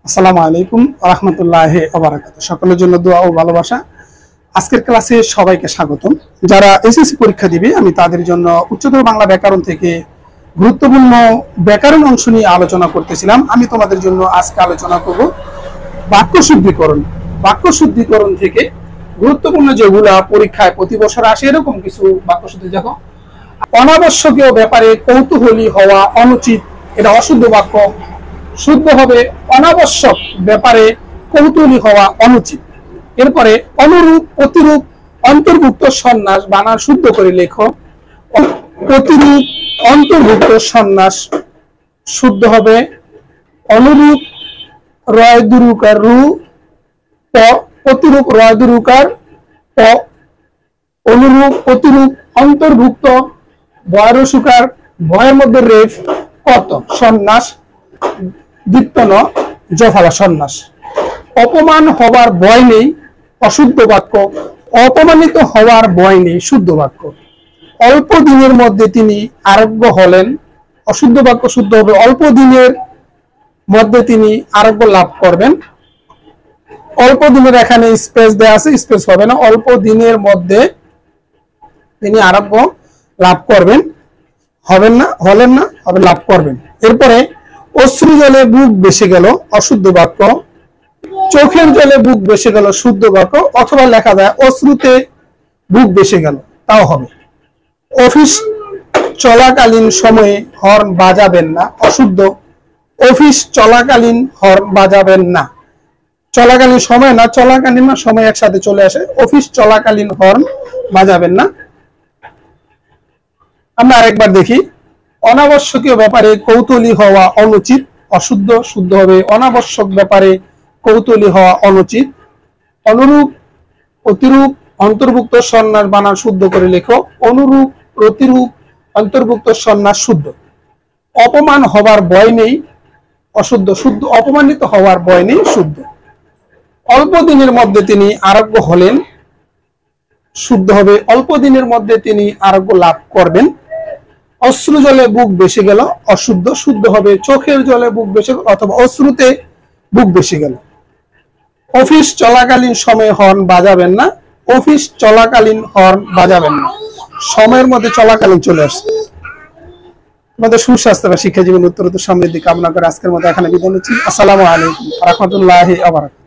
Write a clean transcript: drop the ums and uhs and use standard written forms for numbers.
আসসালামু আলাইকুম রাহমাতুল্লাহি ওয়া বারাকাতুহু। সকলের জন্য দোয়া ও ভালোবাসা। আজকের ক্লাসে সবাইকে স্বাগতম। যারা এসএসসি পরীক্ষা দিবে আমি তাদের জন্য উচ্চতর বাংলা ব্যাকরণ থেকে গুরুত্বপূর্ণ ব্যাকরণ অংশ নিয়ে আলোচনা করতেছিলাম। আমি তোমাদের জন্য আজকে আলোচনা করব বাক্য শুদ্ধিকরণ। বাক্য শুদ্ধিকরণ থেকে গুরুত্বপূর্ণ যেগুলা পরীক্ষায় প্রতি বছর আসে এরকম কিছু বাক্য শুদ্ধি। দেখো, অনাবশ্যকীয় ব্যাপারে কৌতূহলী হওয়া অনুচিত, এটা অশুদ্ধ বাক্য। শুদ্ধ হবে অনাবশ্যক ব্যাপারে কৌতূহলী হওয়া অনুচিত। এরপরে অনুরূপ, প্রতিরূপ, অন্তর্ভুক্ত সন্ন্যাস বানান শুদ্ধ করে লেখো। প্রতিরূপ, অন্তর্ভুক্ত সন্ন্যাস শুদ্ধ হবে অনুরূপ রয় দুরুকার রু প, প্রতিরূপ রয় দুরুকার প, অনুরূপ, প্রতিরূপ, অন্তর্ভুক্ত বয়রসুকার ভয়ের মধ্যে রেফ কত, সন্ন্যাস দীপ্তন জফালা সন্ন্যাস। অপমান হবার ভয় নেই অশুদ্ধ বাক্য, অপমানিত হওয়ার ভয় নেই শুদ্ধ বাক্য। অল্প দিনের মধ্যে তিনি আরোগ্য হলেন, অশুদ্ধ বাক্য শুদ্ধ হবে অল্প দিনের মধ্যে তিনি আরোগ্য লাভ করবেন। অল্প দিনের এখানে স্পেস দেওয়া আছে, স্পেস হবে না। অল্প দিনের মধ্যে তিনি আরোগ্য লাভ করবেন, হবেন না, হলেন না, হবে লাভ করবেন। এরপরে অশ্রু জলে বুক বেসে গেল অশুদ্ধ বাক্য, চোখের জলে বুক বেসে গেল শুদ্ধ বাক্য, অথবা লেখা যায় অশ্রুতে বুক বেসে গেল, তাও হবে। অফিস চলাকালীন সময়ে হর্ন বাজাবেন না অশুদ্ধ, অফিস চলাকালীন হর্ন বাজাবেন না। চলাকালীন সময় না, চলাকালীন না, সময় একসাথে চলে আসে। অফিস চলাকালীন হর্ন বাজাবেন না। আমরা আরেকবার দেখি, অনাবশ্যকীয় ব্যাপারে কৌতূহলী হওয়া অনুচিত অশুদ্ধ, শুদ্ধ হবে অনাবশ্যক ব্যাপারে কৌতূহলী হওয়া অনুচিত। অনুরূপ, প্রতিরূপ, অন্তর্ভুক্ত সন্ন্যাস বানান শুদ্ধ করে লেখো। অনুরূপ, প্রতিরূপ, অন্তর্ভুক্ত সন্ন্যাস শুদ্ধ। অপমান হবার ভয় নেই অশুদ্ধ, শুদ্ধ অপমানিত হওয়ার ভয় নেই শুদ্ধ। অল্প দিনের মধ্যে তিনি আরোগ্য হলেন শুদ্ধ হবে অল্প দিনের মধ্যে তিনি আরোগ্য লাভ করবেন। অশ্রু জলে বুক বেসে গেল অশুদ্ধ, শুদ্ধ হবে চোখের জলে বুক বেসে গেল অথবা অশ্রুতে বুক বেসে গেল। অফিস চলাকালীন সময়ে হর্ন বাজাবেন না, অফিস চলাকালীন হর্ন বাজাবেন না, সময়ের মধ্যে চলাকালীন চলে আসছে। আমাদের সুস্বাস্থ্য বা শিক্ষা জীবন উত্তরোত্তর সমৃদ্ধি কামনা করে আজকের মতো এখানে বিদায় নিচ্ছি। আসসালামু আলাইকুম রাহমাতুল্লাহি ওয়া বারাকাতুহু।